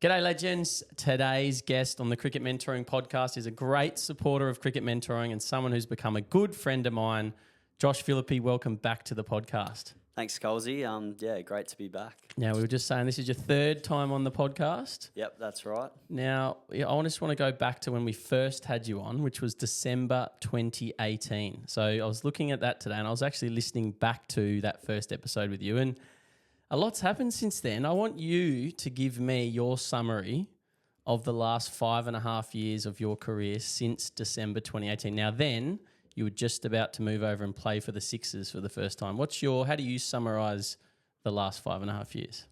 G'day, legends. Today's guest on the Cricket Mentoring podcast is a great supporter of cricket mentoring and someone who's become a good friend of mine. Josh Philippe, welcome back to the podcast. Thanks, Colsey. Great to be back. Now, we were just saying this is your third time on the podcast. Yep, that's right. Now, I just want to go back to when we first had you on, which was December 2018. So I was looking at that today and I was actually listening back to that first episode with you, and a lot's happened since then. I want you to give me your summary of the last 5.5 years of your career since December 2018. Now, then you were just about to move over and play for the Sixers for the first time. How do you summarise the last 5.5 years?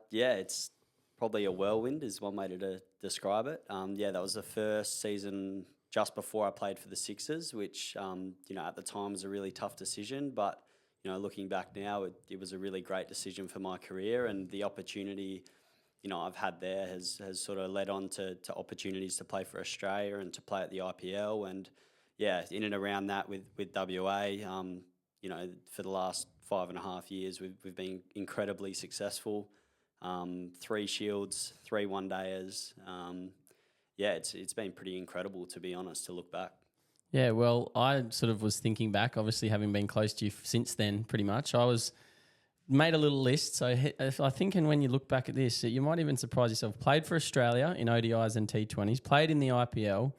It's probably a whirlwind is one way to describe it. That was the first season just before I played for the Sixers, which, at the time was a really tough decision, but looking back now, it was a really great decision for my career, and the opportunity, I've had there has sort of led on to opportunities to play for Australia and to play at the IPL, and in and around that with WA, for the last 5.5 years, we've been incredibly successful. 3 Shields, 3 one-dayers. It's been pretty incredible, to be honest, to look back. Yeah, well, I sort of was thinking back, obviously having been close to you since then, pretty much. Made a little list. So I think, and when you look back at this, you might even surprise yourself. Played for Australia in ODIs and T20s, played in the IPL,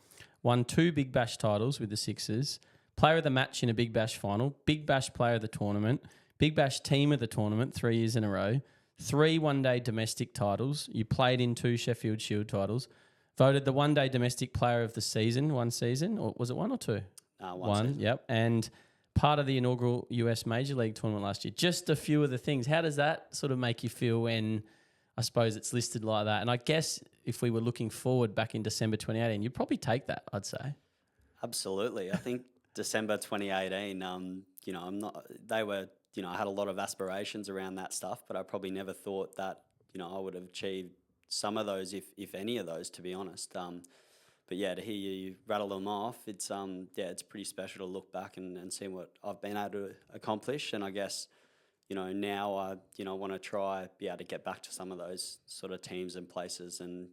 won 2 Big Bash titles with the Sixers, player of the match in a Big Bash final, Big Bash player of the tournament, Big Bash team of the tournament 3 years in a row, 3 one-day domestic titles. You played in 2 Sheffield Shield titles. Voted the one-day domestic player of the season, one season, or was it 1 or 2? One season. Yep. And part of the inaugural US Major League tournament last year. Just a few of the things. How does that sort of make you feel when, I suppose, it's listed like that? And I guess if we were looking forward back in December 2018, you'd probably take that, I'd say. Absolutely. I think December 2018, I had a lot of aspirations around that stuff, but I probably never thought that, I would have achieved some of those, if any of those, to be honest. To hear you rattle them off, it's pretty special to look back and see what I've been able to accomplish. And I guess, now I want to try be able to get back to some of those sort of teams and places and,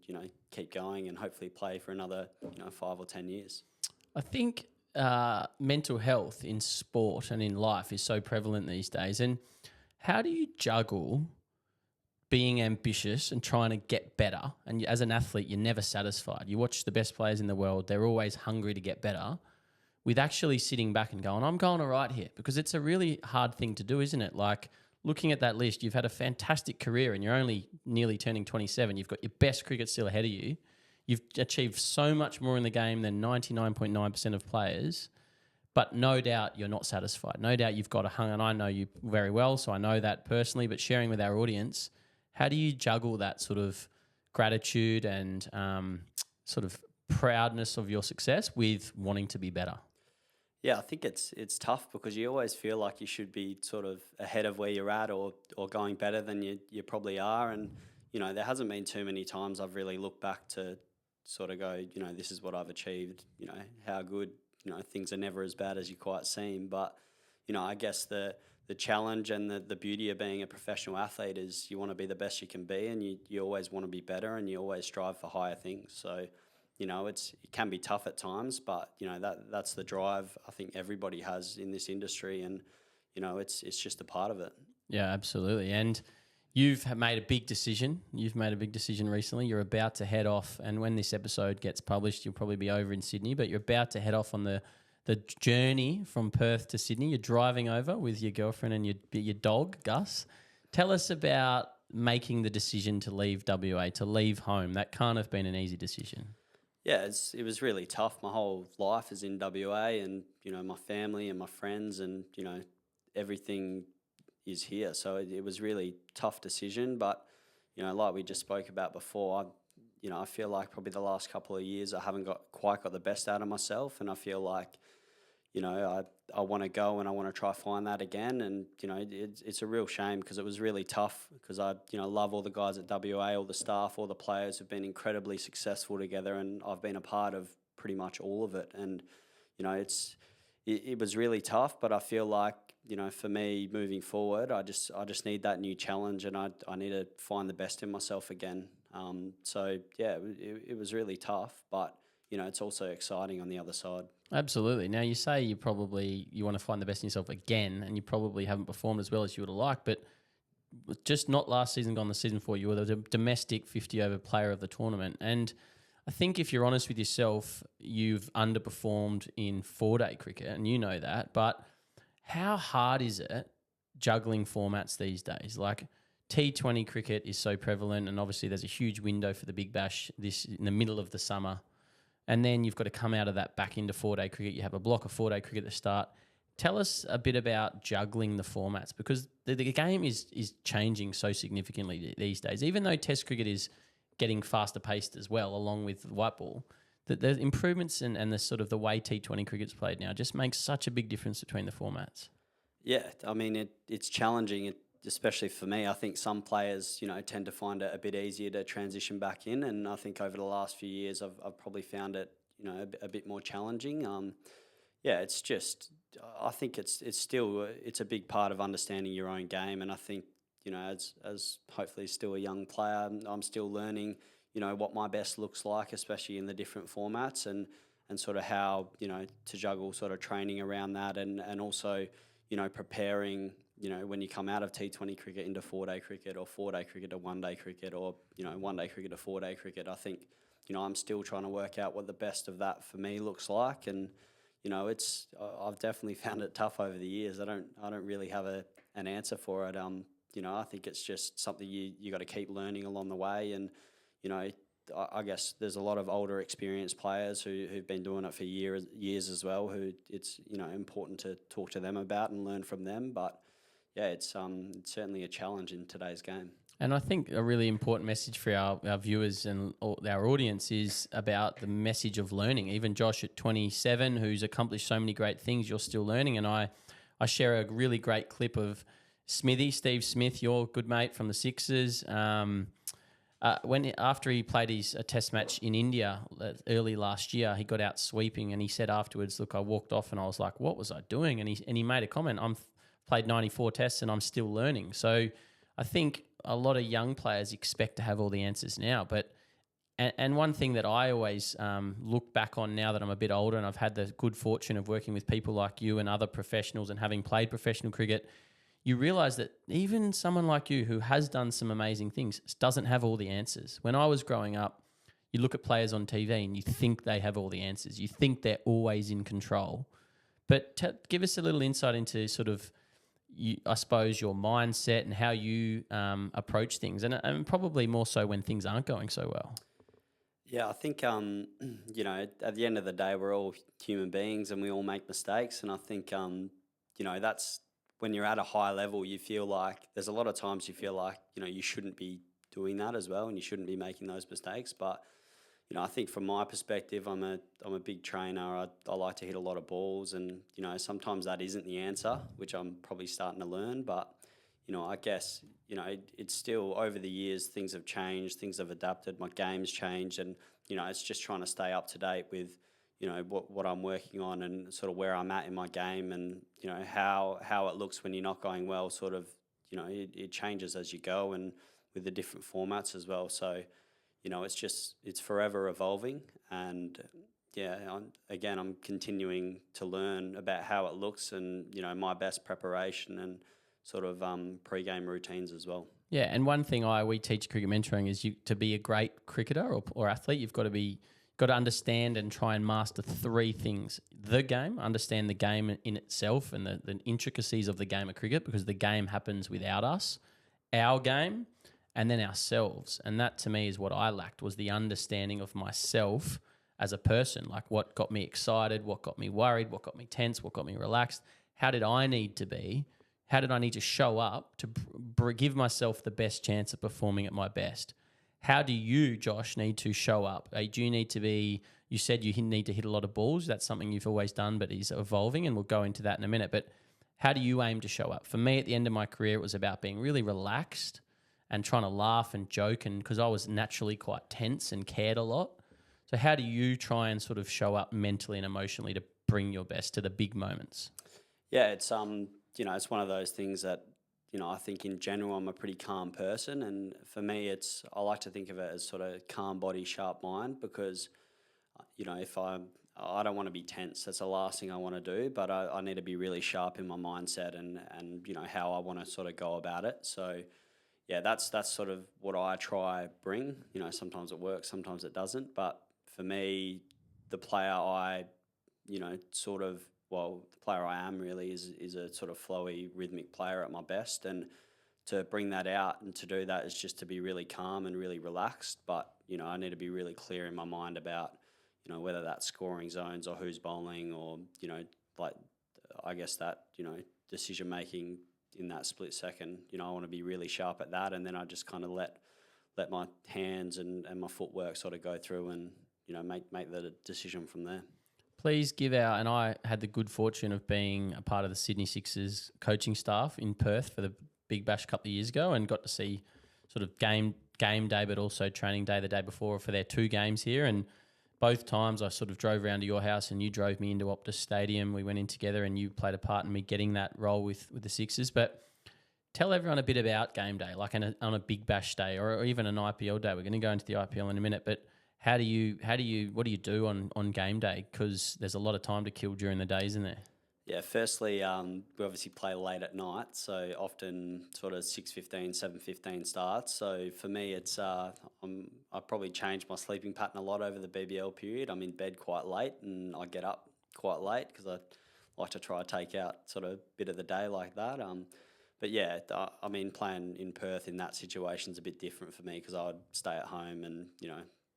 keep going and hopefully play for another, 5 or 10 years. I think mental health in sport and in life is so prevalent these days. And how do you juggle being ambitious and trying to get better? And as an athlete, you're never satisfied. You watch the best players in the world, they're always hungry to get better, with actually sitting back and going, I'm going all right here, because it's a really hard thing to do, isn't it? Like, looking at that list, you've had a fantastic career and you're only nearly turning 27. You've got your best cricket still ahead of you. You've achieved so much more in the game than 99.9% of players, but no doubt you're not satisfied. No doubt you've got a hunger, and I know you very well, so I know that personally, but sharing with our audience, how do you juggle that sort of gratitude and sort of proudness of your success with wanting to be better? Yeah, I think it's tough because you always feel like you should be sort of ahead of where you're at or going better than you probably are. And, there hasn't been too many times I've really looked back to sort of go, this is what I've achieved, how good, things are never as bad as you quite seem. But, I guess the challenge and the beauty of being a professional athlete is you want to be the best you can be, and you always want to be better, and you always strive for higher things. So, it can be tough at times, but, that's the drive I think everybody has in this industry, and, it's just a part of it. Yeah, absolutely. And you've made a big decision. You've made a big decision recently. You're about to head off, and when this episode gets published, you'll probably be over in Sydney, but you're about to head off on the journey from Perth to Sydney. You're driving over with your girlfriend and your dog, Gus. Tell us about making the decision to leave WA, to leave home. That can't have been an easy decision. Yeah, it was really tough. My whole life is in WA, and, my family and my friends and, everything is here. So it was really tough decision. But, like we just spoke about before, I feel like probably the last couple of years I haven't quite got the best out of myself, and I feel like, I want to go and I want to try find that again. And, it's a real shame because it was really tough because I, love all the guys at WA, all the staff, all the players have been incredibly successful together, and I've been a part of pretty much all of it. And, it was really tough, but I feel like, for me moving forward, I just need that new challenge, and I need to find the best in myself again. So yeah, it was really tough, but it's also exciting on the other side. Absolutely. Now, you say you want to find the best in yourself again, and you probably haven't performed as well as you would have liked, but just not last season, gone the season before, you were the domestic 50-over player of the tournament. And I think if you're honest with yourself, you've underperformed in 4-day cricket, and you know that. But how hard is it juggling formats these days? Like, T20 cricket is so prevalent, and obviously there's a huge window for the Big Bash this in the middle of the summer. And then you've got to come out of that back into 4-day cricket. You have a block of 4-day cricket at the start. Tell us a bit about juggling the formats, because the game is changing so significantly these days. Even though Test cricket is getting faster paced as well, along with white ball, the improvements and the sort of the way T20 cricket's played now just makes such a big difference between the formats. Yeah, I mean, it's challenging, especially for me. I think some players, tend to find it a bit easier to transition back in, and I think over the last few years, I've probably found it, a bit more challenging. Yeah, it's just, I think it's still it's a big part of understanding your own game, and I think as hopefully still a young player, I'm still learning, what my best looks like, especially in the different formats, and sort of how to juggle sort of training around that, and also preparing. When you come out of T20 cricket into 4-day cricket, or 4-day cricket to 1-day cricket, or 1-day cricket to 4-day cricket, I think I'm still trying to work out what the best of that for me looks like, and I've definitely found it tough over the years. I don't really have an answer for it. I think it's just something you got to keep learning along the way, and I guess there's a lot of older experienced players who've been doing it for years as well, who it's important to talk to them about and learn from them. But yeah, it's certainly a challenge in today's game. And I think a really important message for our viewers and our audience is about the message of learning. Even Josh at 27, who's accomplished so many great things, you're still learning. And I share a really great clip of Steve Smith, your good mate from the Sixers. After he played his test match in India early last year, he got out sweeping, and he said afterwards, "Look, I walked off and I was like, what was I doing?" And he made a comment, "I've played 94 tests and I'm still learning." So I think a lot of young players expect to have all the answers now. And one thing that I always look back on now that I'm a bit older, and I've had the good fortune of working with people like you and other professionals and having played professional cricket, you realise that even someone like you who has done some amazing things doesn't have all the answers. When I was growing up, you look at players on TV and you think they have all the answers. You think they're always in control. But give us a little insight into sort of, I suppose, your mindset and how you approach things, and probably more so when things aren't going so well. Yeah, I think, at the end of the day, we're all human beings and we all make mistakes. And I think, that's when you're at a high level, you feel like there's a lot of times you feel like, you shouldn't be doing that as well, and you shouldn't be making those mistakes. But, I think from my perspective, I'm a big trainer. I like to hit a lot of balls, and, sometimes that isn't the answer, which I'm probably starting to learn. But, I guess, it's still, over the years, things have changed, things have adapted, my game's changed, and, it's just trying to stay up to date with, what I'm working on and sort of where I'm at in my game, and, how it looks when you're not going well, sort of, it changes as you go, and with the different formats as well. So, it's forever evolving, and yeah, I'm continuing to learn about how it looks, and, my best preparation and sort of pre-game routines as well. Yeah, and one thing we teach cricket mentoring is to be a great cricketer or athlete, you've got to understand and try and master 3 things. The game, understand the game in itself and the intricacies of the game of cricket, because the game happens without us, our game, and then ourselves. And that to me is what I lacked, was the understanding of myself as a person, like what got me excited, what got me worried, what got me tense, what got me relaxed. How did I need to be? How did I need to show up to give myself the best chance of performing at my best? How do you, Josh, need to show up? Do you need to be, you said you need to hit a lot of balls. That's something you've always done, but is evolving, and we'll go into that in a minute. But how do you aim to show up? For me, at the end of my career, it was about being really relaxed and trying to laugh and joke, and because I was naturally quite tense and cared a lot. So how do you try and sort of show up mentally and emotionally to bring your best to the big moments? Yeah, it's it's one of those things that I think in general I'm a pretty calm person, and for me, I like to think of it as sort of calm body, sharp mind, because if I don't want to be tense. That's the last thing I want to do, but I need to be really sharp in my mindset and how I want to sort of go about it. So yeah, that's sort of what I try bring. Sometimes it works, sometimes it doesn't. But for me, the player the player I am really is a sort of flowy, rhythmic player at my best. And to bring that out and to do that is just to be really calm and really relaxed. But, I need to be really clear in my mind about, whether that's scoring zones or who's bowling or, like, I guess that, decision making in that split second. I want to be really sharp at that, and then I just kind of let my hands and my footwork sort of go through and make the decision from there. Please give out, and I had the good fortune of being a part of the Sydney Sixers coaching staff in Perth for the Big Bash a couple of years ago, and got to see sort of game day, but also training day the day before for their 2 games here. And both times I sort of drove around to your house and you drove me into Optus Stadium. We went in together and you played a part in me getting that role with the Sixers. But tell everyone a bit about game day, like on a Big Bash day or even an IPL day. We're going to go into the IPL in a minute, but what do you do on game day? Because there's a lot of time to kill during the day, isn't there? Yeah, firstly, we obviously play late at night, so often sort of 6:15, 7:15 starts. So for me, it's I probably changed my sleeping pattern a lot over the BBL period. I'm in bed quite late and I get up quite late because I like to try to take out sort of a bit of the day like that. But yeah, playing in Perth in that situation is a bit different for me because I would stay at home and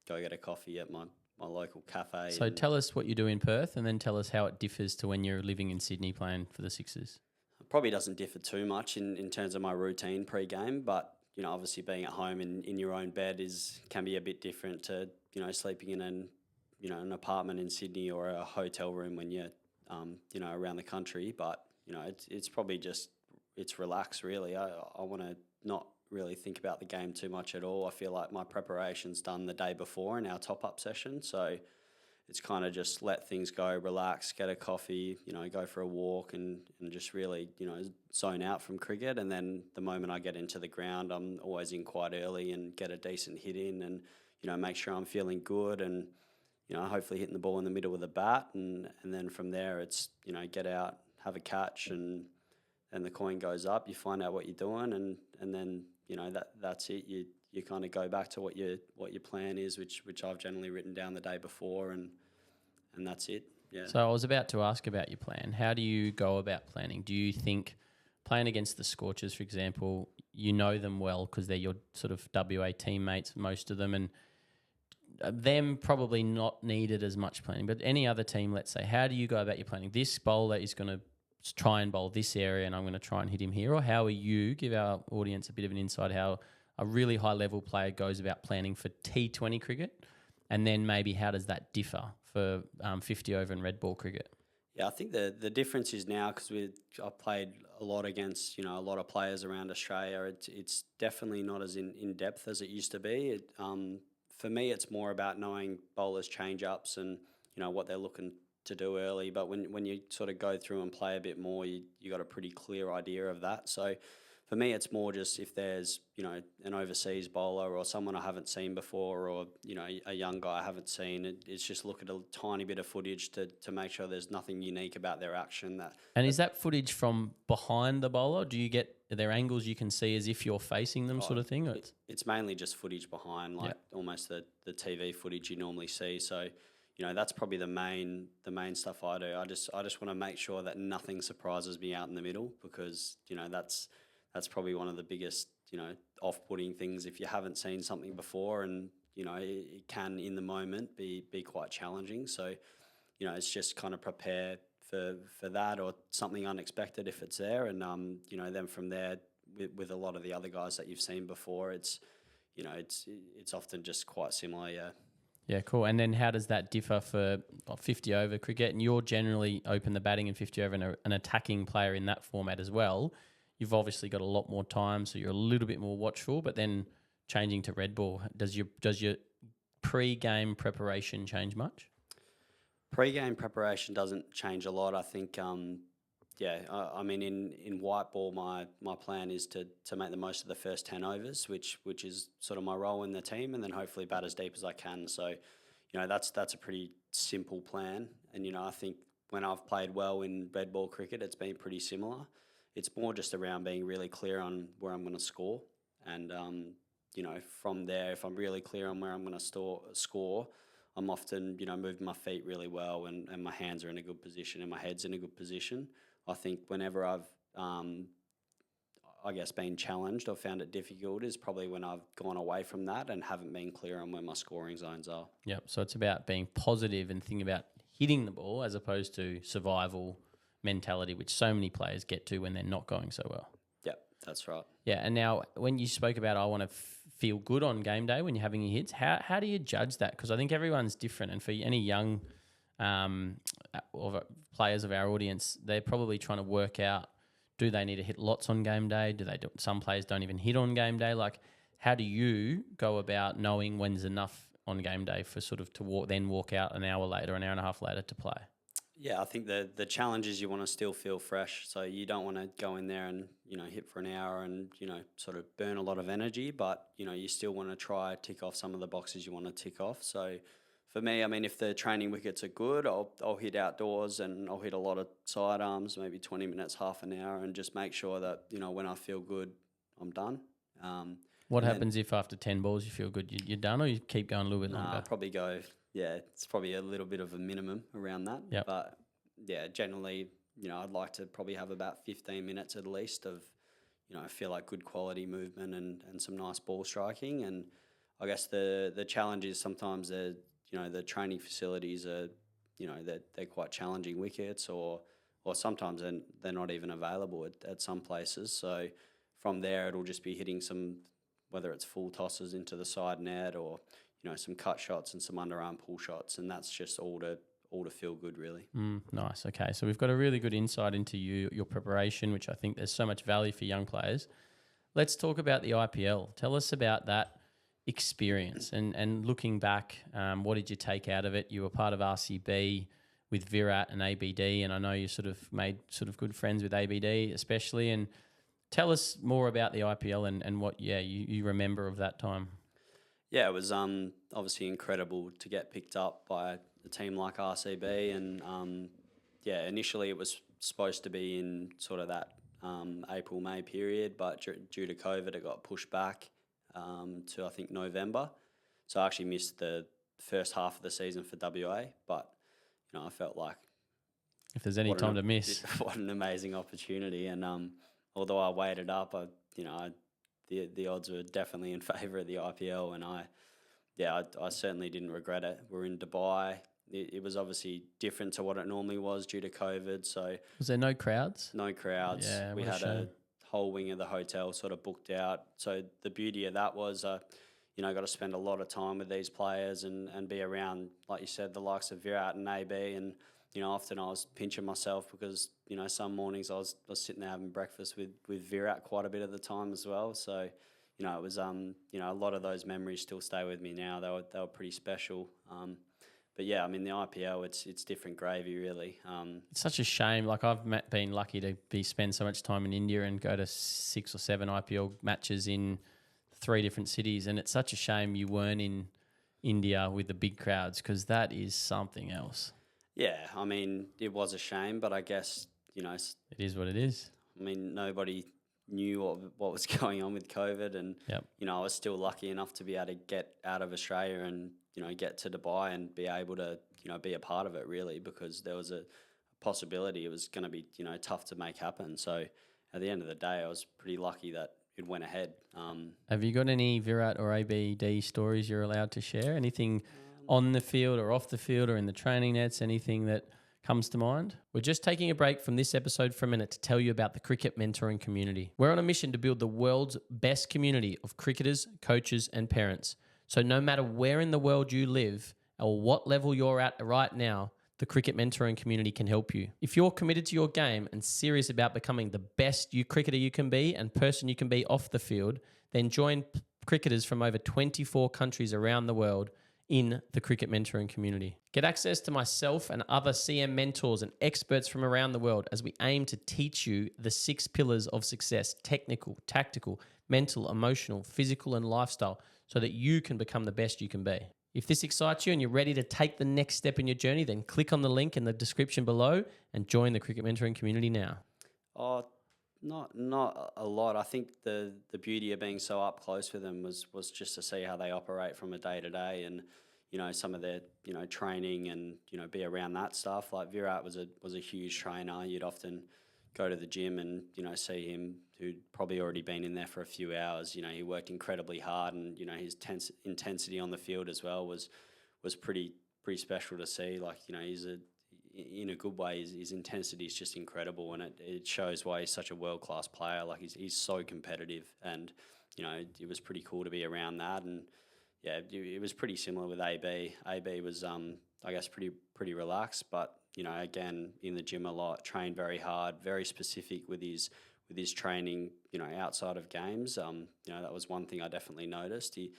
go get a coffee at my local cafe. So tell us what you do in Perth and then tell us how it differs to when you're living in Sydney playing for the Sixers. It probably doesn't differ too much in terms of my routine pre-game, but obviously being at home in your own bed can be a bit different to sleeping in an apartment in Sydney or a hotel room when you're around the country. But it's probably just it's relaxed really. I want to not really think about the game too much at all. I feel like my preparation's done the day before in our top-up session, so it's kind of just let things go, relax, get a coffee, go for a walk and just really, zone out from cricket. And then the moment I get into the ground, I'm always in quite early and get a decent hit in and, make sure I'm feeling good and, hopefully hitting the ball in the middle of the bat. And then from there it's, get out, have a catch and the coin goes up, you find out what you're doing and then, that's it. You kind of go back to what your plan is, which I've generally written down the day before, and that's it. Yeah. So I was about to ask about your plan. How do you go about planning? Do you think playing against the Scorchers, for example, you know them well because they're your sort of WA teammates, most of them, and them probably not needed as much planning. But any other team, let's say, how do you go about your planning? This bowler is going to try and bowl this area and I'm going to try and hit him here, or how are you, give our audience a bit of an insight how a really high level player goes about planning for T20 cricket, and then maybe how does that differ for 50 over and red ball cricket? Yeah, I think the difference is now because I've played a lot against a lot of players around Australia. It's definitely not as in depth as it used to be. For me, it's more about knowing bowlers' change ups and what they're looking to do early, but when you sort of go through and play a bit more, you got a pretty clear idea of that. So for me, it's more just if there's an overseas bowler or someone I haven't seen before, or a young guy I haven't seen, it's just look at a tiny bit of footage to make sure there's nothing unique about their action. Is that footage from behind the bowler? Do you get their angles you can see as if you're facing them, sort of thing? It's mainly just footage behind, almost the TV footage you normally see. So that's probably the main stuff I do. I just want to make sure that nothing surprises me out in the middle, because that's probably one of the biggest off-putting things if you haven't seen something before, and it can in the moment be quite challenging. So it's just kind of prepare for that or something unexpected if it's there, and then from there with a lot of the other guys that you've seen before, it's often just quite similar. Yeah. Yeah, cool. And then how does that differ for 50 over cricket? And you're generally open the batting in 50 over and an attacking player in that format as well. You've obviously got a lot more time, so you're a little bit more watchful. But then changing to red ball, does your pre-game preparation change much? Pre-game preparation doesn't change a lot. I think Yeah, I mean, in white ball, my plan is to make the most of the first 10 overs, which is sort of my role in the team, and then hopefully bat as deep as I can. So, that's a pretty simple plan. And, I think when I've played well in red ball cricket, it's been pretty similar. It's more just around being really clear on where I'm going to score. And, from there, if I'm really clear on where I'm going to score, I'm often, moving my feet really well and my hands are in a good position and my head's in a good position. I think whenever I've, been challenged or found it difficult is probably when I've gone away from that and haven't been clear on where my scoring zones are. Yep. So it's about being positive and thinking about hitting the ball as opposed to survival mentality, which so many players get to when they're not going so well. Yep, that's right. Yeah. And now when you spoke about I want to feel good on game day when you're having your hits, how do you judge that? Because I think everyone's different. And for any young players of our audience, they're probably trying to work out, do they need to hit lots on game day? Some players don't even hit on game day. Like, how do you go about knowing when's enough on game day for sort of to walk out an hour later, an hour and a half later to play? Yeah, I think the challenge is you want to still feel fresh. So you don't want to go in there and, hit for an hour and, sort of burn a lot of energy, but, you still want to try tick off some of the boxes you want to tick off. So for me, I mean, if the training wickets are good, I'll hit outdoors and I'll hit a lot of sidearms, maybe 20 minutes, half an hour, and just make sure that, when I feel good, I'm done. What happens if after 10 balls you feel good? You're done, or you keep going a little bit longer? I'll probably go, it's probably a little bit of a minimum around that. Yep. But, generally, I'd like to probably have about 15 minutes at least of, I feel like good quality movement and some nice ball striking. And I guess the challenge is sometimes the training facilities are, they're quite challenging wickets or sometimes they're not even available at some places. So from there, it'll just be hitting some, whether it's full tosses into the side net or, some cut shots and some underarm pull shots. And that's just all to feel good, really. Nice. Okay. So we've got a really good insight into your preparation, which I think there's so much value for young players. Let's talk about the IPL. Tell us about that experience and looking back, what did you take out of it? You were part of RCB with Virat and ABD, and I know you sort of made sort of good friends with ABD especially. And tell us more about the IPL and what you remember of that time. Yeah, it was obviously incredible to get picked up by a team like RCB, and initially it was supposed to be in sort of that April-May period, but due to COVID it got pushed back to I think November. So I actually missed the first half of the season for WA, but I felt like if there's any time to miss, what an amazing opportunity. And although I weighed it up, the odds were definitely in favour of the IPL, and I certainly didn't regret it. We're in Dubai. It was obviously different to what it normally was due to COVID. So was there no crowds? No crowds. Yeah, we had a whole wing of the hotel sort of booked out. So the beauty of that was, got to spend a lot of time with these players and be around, like you said, the likes of Virat and AB. And, often I was pinching myself because, some mornings I was sitting there having breakfast with Virat quite a bit of the time as well. So, it was, a lot of those memories still stay with me now. They were pretty special. But yeah, I mean, the IPL, it's different gravy, really. It's such a shame. Like, I've been lucky to spend so much time in India and go to 6 or 7 IPL matches in 3 different cities, and it's such a shame you weren't in India with the big crowds, because that is something else. Yeah, I mean, it was a shame, but I guess, it is what it is. I mean, nobody knew what was going on with COVID, and, I was still lucky enough to be able to get out of Australia and, get to Dubai and be able to, be a part of it, really, because there was a possibility it was going to be, tough to make happen. So at the end of the day, I was pretty lucky that it went ahead. Have you got any Virat or ABD stories you're allowed to share? Anything on the field or off the field or in the training nets, anything that comes to mind? We're just taking a break from this episode for a minute to tell you about the cricket mentoring community. We're on a mission to build the world's best community of cricketers, coaches, and parents. So no matter where in the world you live or what level you're at right now, the cricket mentoring community can help you. If you're committed to your game and serious about becoming the best cricketer you can be and person you can be off the field, then join cricketers from over 24 countries around the world in the cricket mentoring community. Get access to myself and other CM mentors and experts from around the world as we aim to teach you the 6 pillars of success: technical, tactical, mental, emotional, physical, and lifestyle, so that you can become the best you can be. If this excites you and you're ready to take the next step in your journey, then click on the link in the description below and join the cricket mentoring community now. Oh, not a lot. I think the beauty of being so up close with them was just to see how they operate from a day to day, and some of their training, and be around that stuff. Like Virat was a huge trainer. You'd often go to the gym and see him, who'd probably already been in there for a few hours. He worked incredibly hard, and his intensity on the field as well was pretty special to see. Like he's in a good way, his intensity is just incredible, and it shows why he's such a world-class player. Like he's so competitive, and it was pretty cool to be around that. And yeah, it was pretty similar with AB. AB was I guess pretty relaxed, but again, in the gym a lot, trained very hard, very specific with his training, outside of games. That was one thing I definitely noticed. He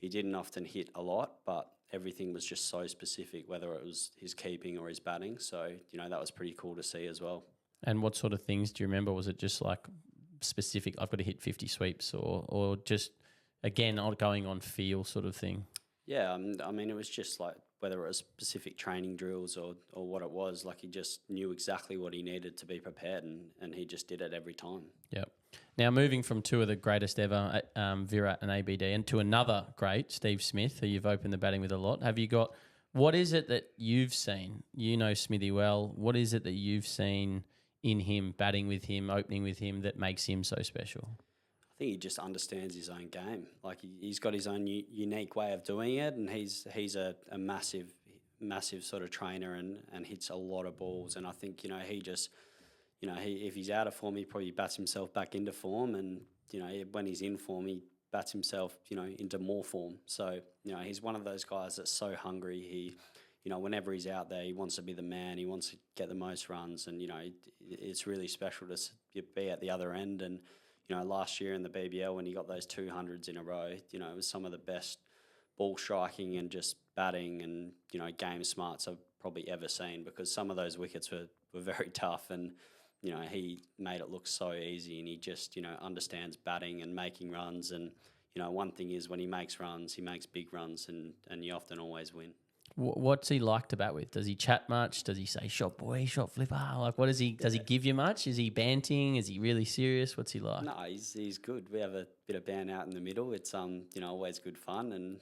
didn't often hit a lot, but everything was just so specific, whether it was his keeping or his batting. So, that was pretty cool to see as well. And what sort of things do you remember? Was it just like specific, I've got to hit 50 sweeps, or just, again, going on feel sort of thing? Yeah, I mean, it was just like whether it was specific training drills or what it was, like he just knew exactly what he needed to be prepared, and he just did it every time. Yep. Now, moving from two of the greatest ever, Virat and ABD, and to another great, Steve Smith, who you've opened the batting with a lot, what is it that you've seen? You know Smithy well. What is it that you've seen in him, batting with him, opening with him, that makes him so special? I think he just understands his own game. Like he's got his own unique way of doing it, and he's a massive sort of trainer, and hits a lot of balls. And I think he just if he's out of form, he probably bats himself back into form, and when he's in form, he bats himself into more form. So he's one of those guys that's so hungry. He whenever he's out there, he wants to be the man. He wants to get the most runs, and it's really special to be at the other end. And last year in the BBL, when he got those 200s in a row, it was some of the best ball striking and just batting and, game smarts I've probably ever seen, because some of those wickets were very tough, and, he made it look so easy, and he just, understands batting and making runs. And, one thing is, when he makes runs, he makes big runs, and you often always win. What's he like to bat with? Does he chat much? Does he say shot boy, shot flipper? Like, what is he? Does he give you much? Is he banting? Is he really serious? What's he like? No, he's good. We have a bit of ban out in the middle. It's always good fun, and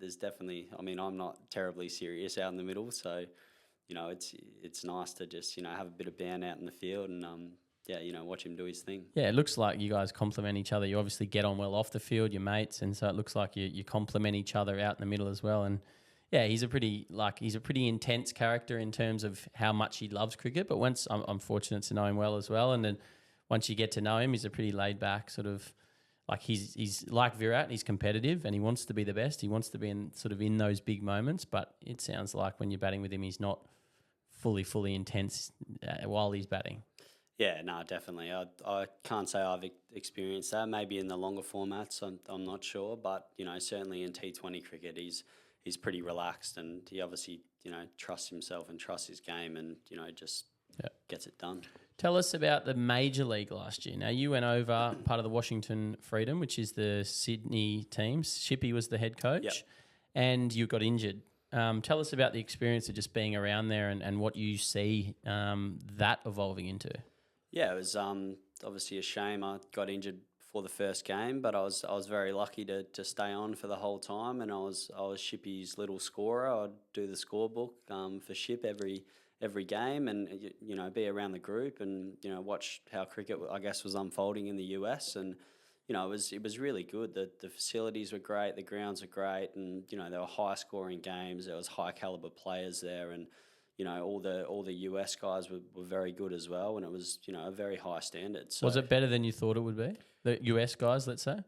there's definitely. I mean, I'm not terribly serious out in the middle, so it's nice to just have a bit of ban out in the field, and watch him do his thing. Yeah, it looks like you guys complement each other. You obviously get on well off the field, you're mates, and so it looks like you complement each other out in the middle as well. And yeah, he's a pretty intense character in terms of how much he loves cricket. But once I'm fortunate to know him well as well, and then once you get to know him, he's a pretty laid back sort of, like he's like Virat. He's competitive and he wants to be the best. He wants to be in those big moments. But it sounds like when you're batting with him, he's not fully intense while he's batting. Yeah, no, definitely. I can't say I've experienced that. Maybe in the longer formats, I'm not sure. But certainly in T20 cricket, he's pretty relaxed, and he obviously, trusts himself and trusts his game, and, just gets it done. Tell us about the major league last year. Now, you went over part of the Washington Freedom, which is the Sydney team. Shippy was the head coach, and you got injured. Tell us about the experience of just being around there, and what you see that evolving into. Yeah, it was obviously a shame I got injured for the first game, but I was very lucky to stay on for the whole time, and I was Shippy's little scorer. I'd do the scorebook for Ship every game, and be around the group, and watch how cricket, I guess, was unfolding in the US. And it was really good. The facilities were great, the grounds were great, and there were high scoring games. There was high caliber players there, and all the US guys were very good as well, and it was a very high standard. So, was it better than you thought it would be? The US guys, let's say.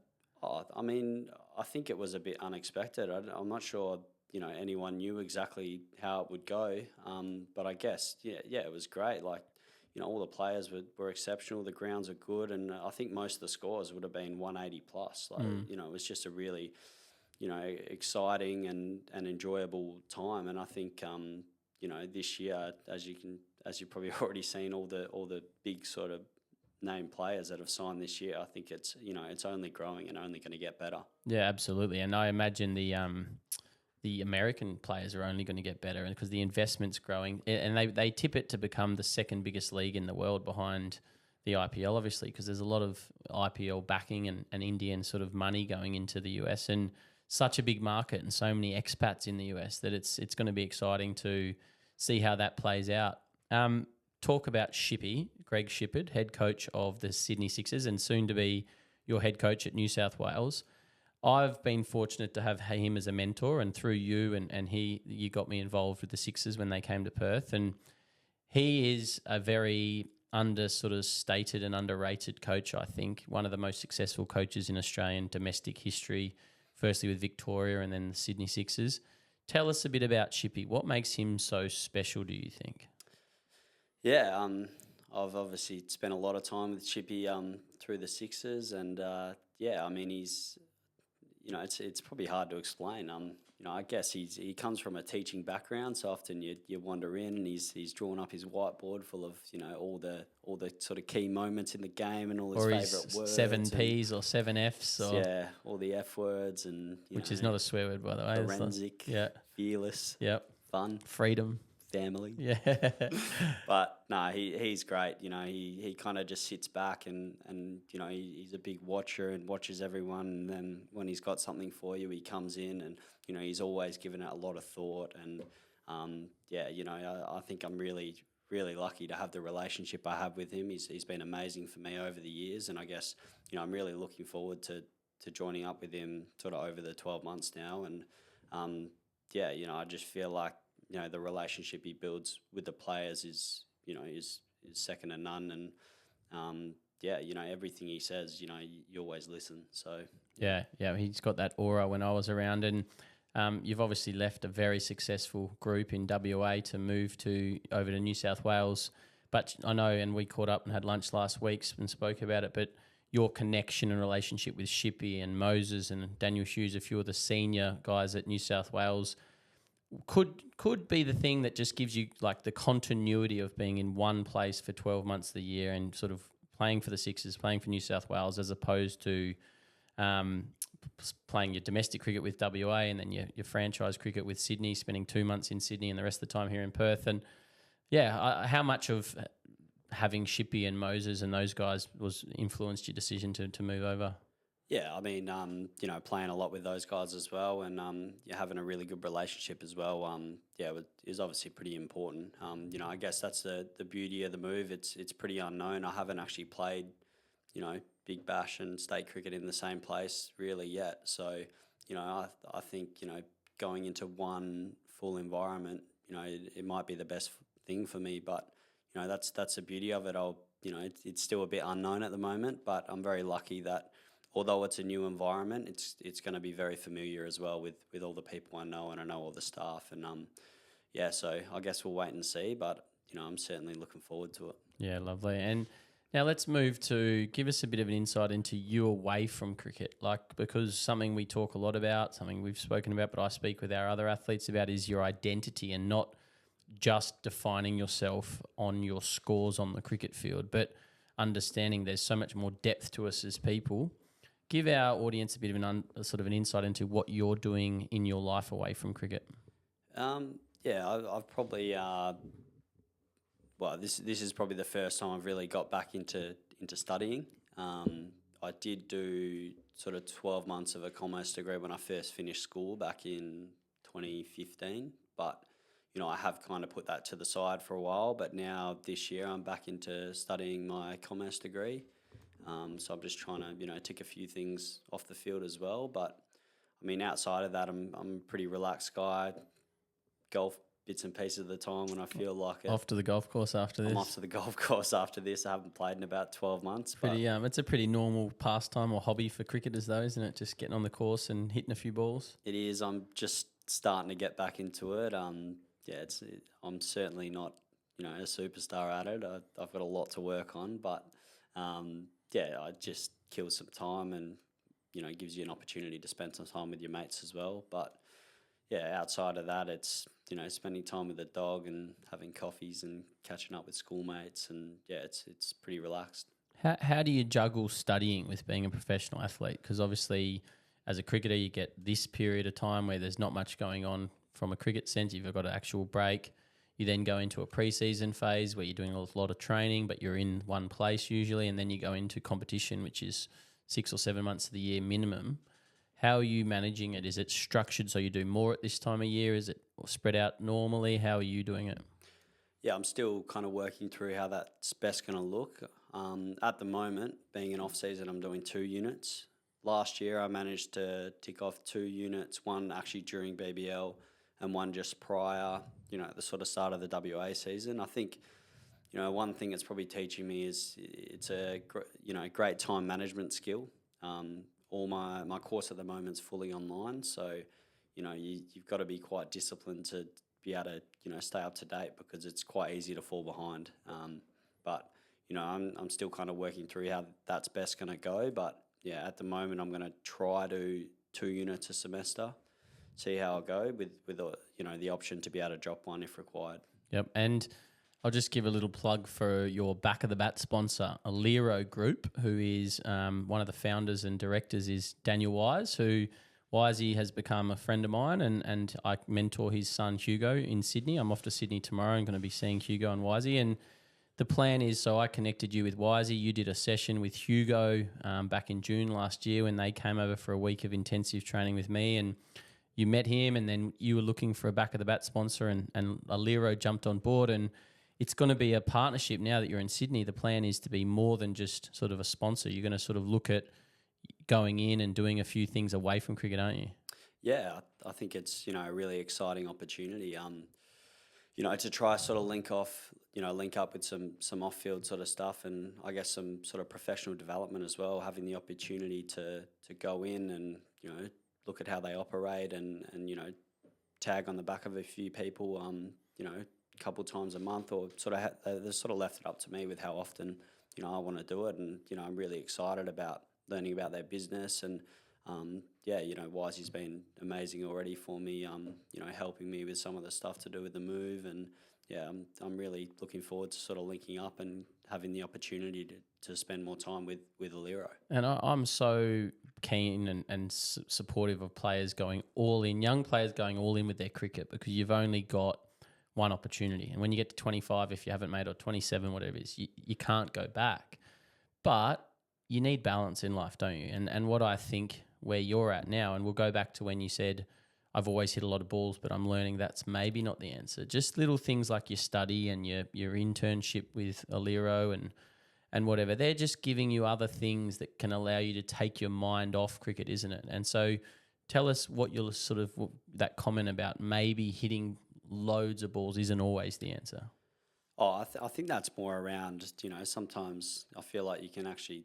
I mean, I think it was a bit unexpected. I'm not sure anyone knew exactly how it would go, but I guess it was great. Like all the players were exceptional. The grounds are good, and I think most of the scores would have been 180 plus. Like it was just a really exciting and enjoyable time. And I think this year, as you've probably already seen, all the big sort of name players that have signed this year, I think it's only growing and only going to get better. Yeah, absolutely. And I imagine the American players are only going to get better, and because the investment's growing, and they tip it to become the second biggest league in the world behind the IPL, obviously, because there's a lot of IPL backing and Indian sort of money going into the US, and such a big market and so many expats in the US that it's going to be exciting to see how that plays out. Talk about Shippy, Greg Shipperd, head coach of the Sydney Sixers and soon to be your head coach at New South Wales. I've been fortunate to have him as a mentor, and through you you got me involved with the Sixers when they came to Perth. And he is a very stated and underrated coach, I think. One of the most successful coaches in Australian domestic history, firstly with Victoria and then the Sydney Sixers. Tell us a bit about Shippy. What makes him so special, do you think? Yeah, I've obviously spent a lot of time with Shippy through the Sixers, and he's, it's probably hard to explain. I guess he comes from a teaching background, so often you wander in and he's drawn up his whiteboard full of all the sort of key moments in the game and all his favourite words, 7 P's or 7 F's, or all the F words, and which is not a swear word, by the way. Forensic, fearless, fun, freedom. Family. Yeah. But no, he's great. He kind of just sits back and he's a big watcher and watches everyone. And then when he's got something for you, he comes in and, he's always given it a lot of thought. And, I think I'm really, really lucky to have the relationship I have with him. He's been amazing for me over the years. And I guess, I'm really looking forward to joining up with him sort of over the 12 months now. And, I just feel like, the relationship he builds with the players is second to none. And, everything he says, you always listen. So, yeah, he's got that aura when I was around. And you've obviously left a very successful group in WA to move over to New South Wales. But I know, and we caught up and had lunch last week and spoke about it, but your connection and relationship with Shippy and Moses and Daniel Hughes, a few of the senior guys at New South Wales, could be the thing that just gives you like the continuity of being in one place for 12 months of the year and sort of playing for the Sixers, playing for New South Wales, as opposed to playing your domestic cricket with WA and then your franchise cricket with Sydney, spending 2 months in Sydney and the rest of the time here in Perth. And how much of having Shippy and Moses and those guys was influenced your decision to move over? Yeah, I mean, playing a lot with those guys as well, and you're having a really good relationship as well. Is obviously pretty important. I guess that's the beauty of the move. It's pretty unknown. I haven't actually played, Big Bash and state cricket in the same place really yet. So, I think going into one full environment, it might be the best thing for me. But that's the beauty of it. It's still a bit unknown at the moment, but I'm very lucky that, although it's a new environment, it's going to be very familiar as well with all the people I know, and I know all the staff. And so I guess we'll wait and see, but I'm certainly looking forward to it. Yeah, lovely. And now let's move to give us a bit of an insight into you away from cricket, because something we talk a lot about, something we've spoken about, but I speak with our other athletes about, is your identity, and not just defining yourself on your scores on the cricket field, but understanding there's so much more depth to us as people. Give our audience a bit of an insight into what you're doing in your life away from cricket. I've probably this is probably the first time I've really got back into studying. I did do sort of 12 months of a commerce degree when I first finished school back in 2015, but I have kind of put that to the side for a while. But now this year I'm back into studying my commerce degree. So I'm just trying to, tick a few things off the field as well. But, I mean, outside of that, I'm a pretty relaxed guy. Golf bits and pieces of the time when I feel like it. Off to the golf course after this? I'm off to the golf course after this. I haven't played in about 12 months. It's a pretty normal pastime or hobby for cricketers though, isn't it? Just getting on the course and hitting a few balls. It is. I'm just starting to get back into it. I'm certainly not, a superstar at it. I've got a lot to work on, but... I just kill some time and gives you an opportunity to spend some time with your mates as well. But yeah, outside of that, it's, spending time with the dog and having coffees and catching up with schoolmates. And yeah, it's pretty relaxed. How do you juggle studying with being a professional athlete? Because obviously, as a cricketer, you get this period of time where there's not much going on from a cricket sense. You've got an actual break. You then go into a pre-season phase where you're doing a lot of training, but you're in one place usually, and then you go into competition, which is 6 or 7 months of the year minimum. How are you managing it? Is it structured so you do more at this time of year? Is it spread out normally? How are you doing it? Yeah, I'm still kind of working through how that's best going to look. At the moment, being in off-season, I'm doing 2 units. Last year, I managed to tick off 2 units, one actually during BBL and one just prior, at the sort of start of the WA season. I think, one thing it's probably teaching me is it's a great time management skill. All my course at the moment is fully online, so you've got to be quite disciplined to be able to stay up to date, because it's quite easy to fall behind. But I'm still kind of working through how that's best going to go. But yeah, at the moment I'm going to try to 2 units a semester, see how I go with the option to be able to drop one if required. Yep, and I'll just give a little plug for your back of the bat sponsor, Alero Group, who is one of the founders and directors is Daniel Wise, who Wisey has become a friend of mine, and I mentor his son Hugo in Sydney. I'm off to Sydney tomorrow. I'm going to be seeing Hugo and Wisey, and the plan is, so I connected you with Wisey. You did a session with Hugo back in June last year when they came over for a week of intensive training with me, and you met him, and then you were looking for a back of the bat sponsor, and Alero jumped on board, and it's going to be a partnership now that you're in Sydney. The plan is to be more than just sort of a sponsor. You're going to sort of look at going in and doing a few things away from cricket, aren't you? Yeah, I think it's, a really exciting opportunity. To try sort of link up with some off-field sort of stuff, and I guess some sort of professional development as well, having the opportunity to go in and, look at how they operate and tag on the back of a few people, a couple times a month, or they sort of left it up to me with how often, I want to do it. And, I'm really excited about learning about their business. And, Wisey's been amazing already for me, helping me with some of the stuff to do with the move. And, yeah, I'm really looking forward to sort of linking up and having the opportunity to spend more time with Alero. And I'm so keen and supportive of players going all in, young players going all in with their cricket, because you've only got one opportunity. And when you get to 25, if you haven't made, or 27, whatever it is, you can't go back. But you need balance in life, don't you? And what I think where you're at now, and we'll go back to when you said, I've always hit a lot of balls, but I'm learning that's maybe not the answer. Just little things like your study and your internship with Alero and whatever. They're just giving you other things that can allow you to take your mind off cricket, isn't it? And so tell us what you're sort of, that comment about maybe hitting loads of balls isn't always the answer. Oh, I think that's more around, sometimes I feel like you can actually,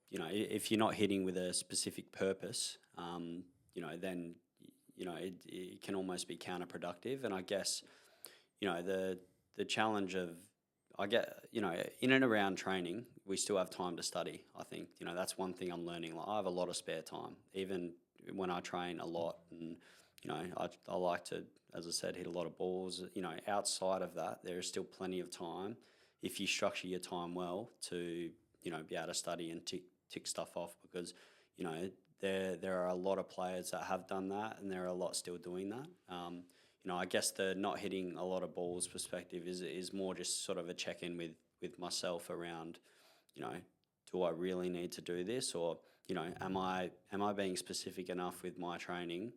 if you're not hitting with a specific purpose, then, it can almost be counterproductive. And I guess, the challenge of, in and around training, we still have time to study. I think, that's one thing I'm learning. Like, I have a lot of spare time, even when I train a lot. And, I like to, as I said, hit a lot of balls. Outside of that, there is still plenty of time if you structure your time well to, be able to study and tick stuff off, because, there are a lot of players that have done that, and there are a lot still doing that. I guess the not hitting a lot of balls perspective is more just sort of a check-in with myself around, do I really need to do this, or, am I being specific enough with my training,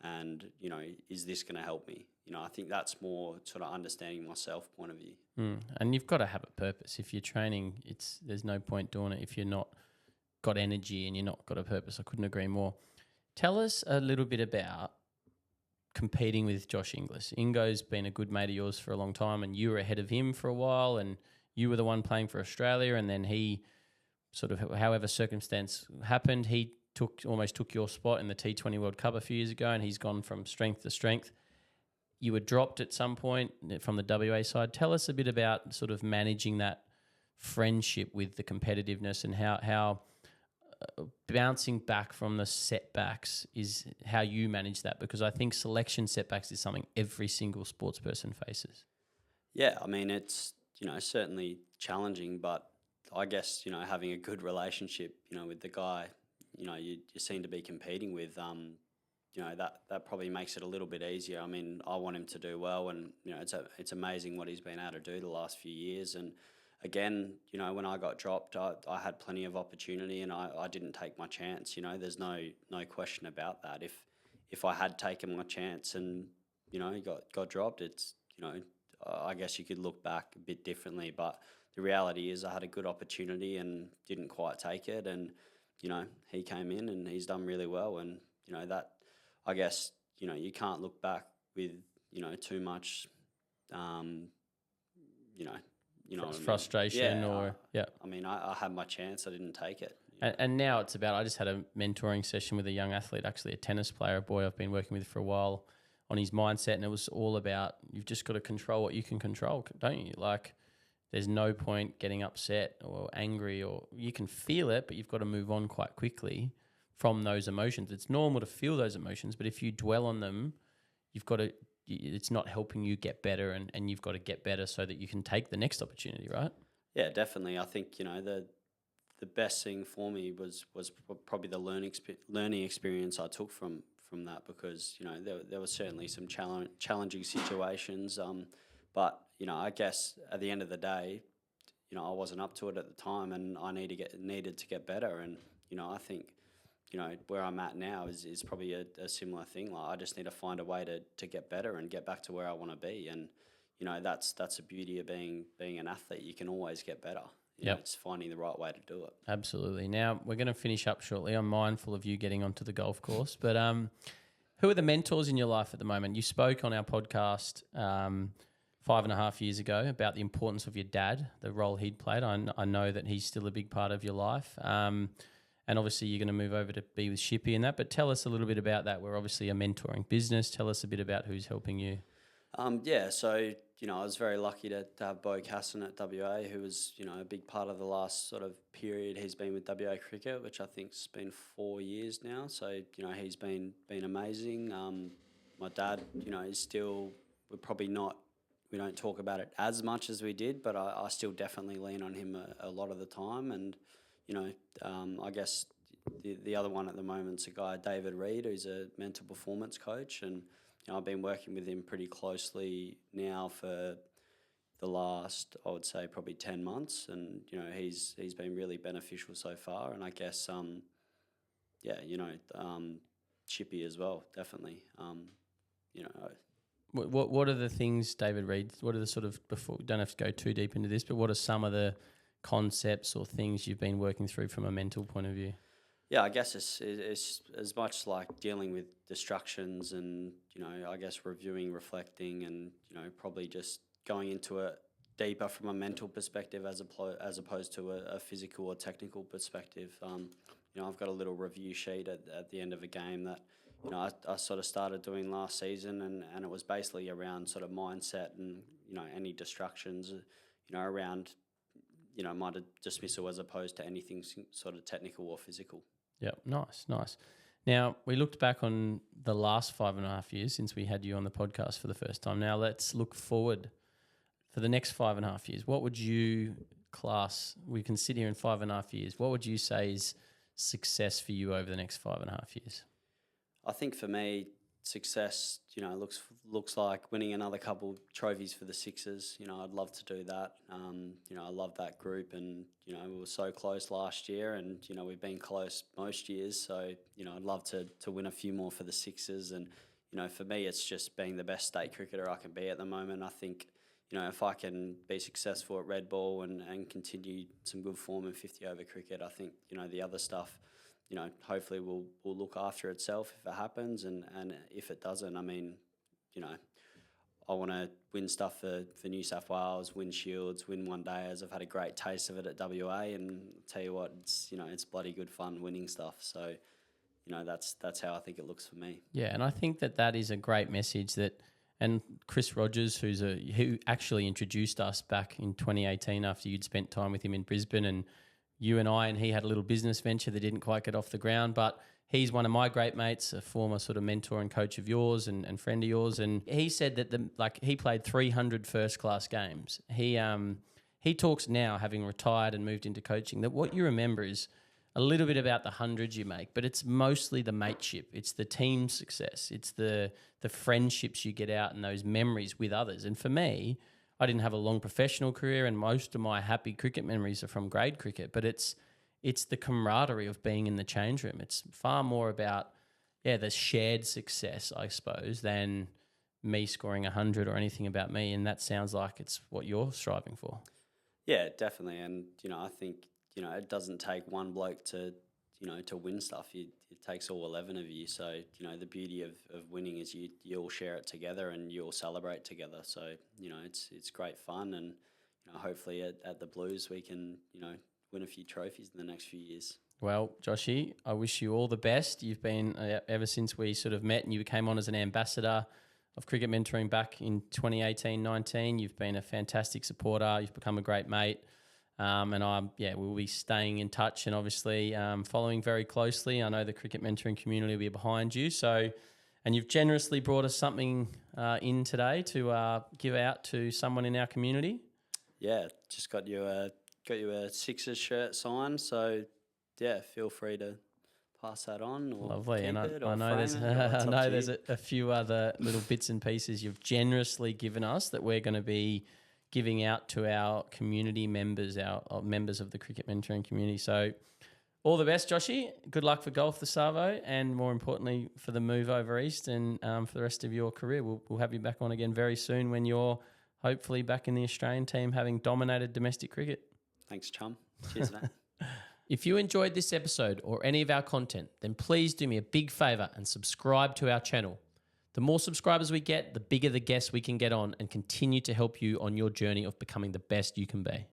and, is this going to help me? I think that's more sort of understanding myself point of view. And you've got to have a purpose. If you're training, there's no point doing it if you're not got energy and you're not got a purpose. I couldn't agree more. Tell us a little bit about competing with Josh Inglis. Ingo's been a good mate of yours for a long time, and you were ahead of him for a while, and you were the one playing for Australia, and then he sort of, however circumstance happened, he almost took your spot in the T20 World Cup a few years ago, and he's gone from strength to strength. You were dropped at some point from the WA side. Tell us a bit about sort of managing that friendship with the competitiveness, and how bouncing back from the setbacks is how you manage that, because I think selection setbacks is something every single sports person faces. Yeah, I mean, it's, certainly challenging, but I guess, having a good relationship, with the guy, you seem to be competing with, that probably makes it a little bit easier. I mean, I want him to do well, and, it's amazing what he's been able to do the last few years. And again, when I got dropped, I had plenty of opportunity, and I didn't take my chance. There's no question about that. If I had taken my chance and, he got dropped, it's, I guess you could look back a bit differently, but the reality is I had a good opportunity and didn't quite take it. And, he came in and he's done really well. And, that, I guess, you can't look back with, too much, frustration I mean, I had my chance. I didn't take it. And now it's about, I just had a mentoring session with a young athlete, actually a tennis player, a boy I've been working with for a while, on his mindset, and it was all about, you've just got to control what you can control, don't you? Like, there's no point getting upset or angry, or you can feel it, but you've got to move on quite quickly from those emotions. It's normal to feel those emotions, but if you dwell on them, it's not helping you get better, and you've got to get better so that you can take the next opportunity, right? Yeah, definitely. I think, the best thing for me was probably the learning experience I took from that, because there was certainly some challenging situations, but I guess at the end of the day, I wasn't up to it at the time, and I needed to get better. And I think where I'm at now is probably a similar thing. Like, I just need to find a way to get better and get back to where I want to be. And that's the beauty of being an athlete. You can always get better. It's finding the right way to do it. Absolutely. Now, we're going to finish up shortly. I'm mindful of you getting onto the golf course, but who are the mentors in your life at the moment? You spoke on our podcast 5.5 years ago about the importance of your dad, the role he'd played. I know that he's still a big part of your life. And obviously you're going to move over to be with Shippy and that, but tell us a little bit about that. We're obviously a mentoring business. Tell us a bit about who's helping you. So, I was very lucky to have Bo Casson at WA, who was, a big part of the last sort of period he's been with WA Cricket, which I think's been 4 years now. So, he's been amazing. My dad, is still, we don't talk about it as much as we did, but I still definitely lean on him a lot of the time. And, I guess the other one at the moment's a guy, David Reed, who's a mental performance coach, and I've been working with him pretty closely now for the last, I would say, probably 10 months, and he's been really beneficial so far. And I guess Chippy as well, definitely. What are the things, David Reed? What are the sort of, before, we don't have to go too deep into this, but what are some of the concepts or things you've been working through from a mental point of view? Yeah, I guess it's as much like dealing with distractions and, I guess reviewing, reflecting, and, probably just going into it deeper from a mental perspective as opposed to a physical or technical perspective. I've got a little review sheet at the end of a game that, I sort of started doing last season, and it was basically around sort of mindset and, any distractions, around, my dismissal as opposed to anything sort of technical or physical. Yeah, nice. Now, we looked back on the last 5.5 years since we had you on the podcast for the first time. Now, let's look forward for the next 5.5 years. What would you class, we can sit here in 5.5 years, what would you say is success for you over the next 5.5 years? I think for me, success, looks like winning another couple trophies for the Sixers. I'd love to do that. I love that group, and, we were so close last year, and, we've been close most years. So, I'd love to win a few more for the Sixers. And, for me, it's just being the best state cricketer I can be at the moment. I think, if I can be successful at red ball and continue some good form in 50 over cricket, I think, the other stuff, hopefully will look after itself if it happens. And if it doesn't, I mean, I want to win stuff for New South Wales, win Shields, win one day, as I've had a great taste of it at WA. And tell you what, it's bloody good fun winning stuff. So, that's how I think it looks for me. Yeah, and I think that is a great message and Chris Rogers, who actually introduced us back in 2018 after you'd spent time with him in Brisbane, and you and I and he had a little business venture that didn't quite get off the ground, but he's one of my great mates, a former sort of mentor and coach of yours and friend of yours. And he said that he played 300 first-class games. He talks now, having retired and moved into coaching, that what you remember is a little bit about the hundreds you make, but it's mostly the mateship. It's the team success. It's the friendships you get out and those memories with others. And for me, I didn't have a long professional career, and most of my happy cricket memories are from grade cricket, but it's the camaraderie of being in the change room. It's far more about, the shared success, I suppose, than me scoring 100 or anything about me. And that sounds like it's what you're striving for. Yeah, definitely. And, I think, it doesn't take one bloke to win stuff. It takes all 11 of you. So, the beauty of winning is you all share it together and you all celebrate together. So, it's great fun. And, hopefully at the Blues we can, win a few trophies in the next few years. Well, Joshy, I wish you all the best. You've been, ever since we sort of met and you came on as an ambassador of cricket mentoring back in 2018-19, you've been a fantastic supporter. You've become a great mate. And we'll be staying in touch and obviously following very closely. I know the cricket mentoring community will be behind you. And you've generously brought us something in today to give out to someone in our community. Yeah, just got you a Sixers shirt signed. So feel free to pass that on. Or lovely, and I know there's a few other little bits and pieces you've generously given us that we're going to be giving out to our community members, our members of the cricket mentoring community. So all the best, Joshy. Good luck for golf, the Savo, and more importantly for the move over east and for the rest of your career. We'll have you back on again very soon when you're hopefully back in the Australian team having dominated domestic cricket. Thanks, chum. Cheers, mate. If you enjoyed this episode or any of our content, then please do me a big favour and subscribe to our channel. The more subscribers we get, the bigger the guests we can get on and continue to help you on your journey of becoming the best you can be.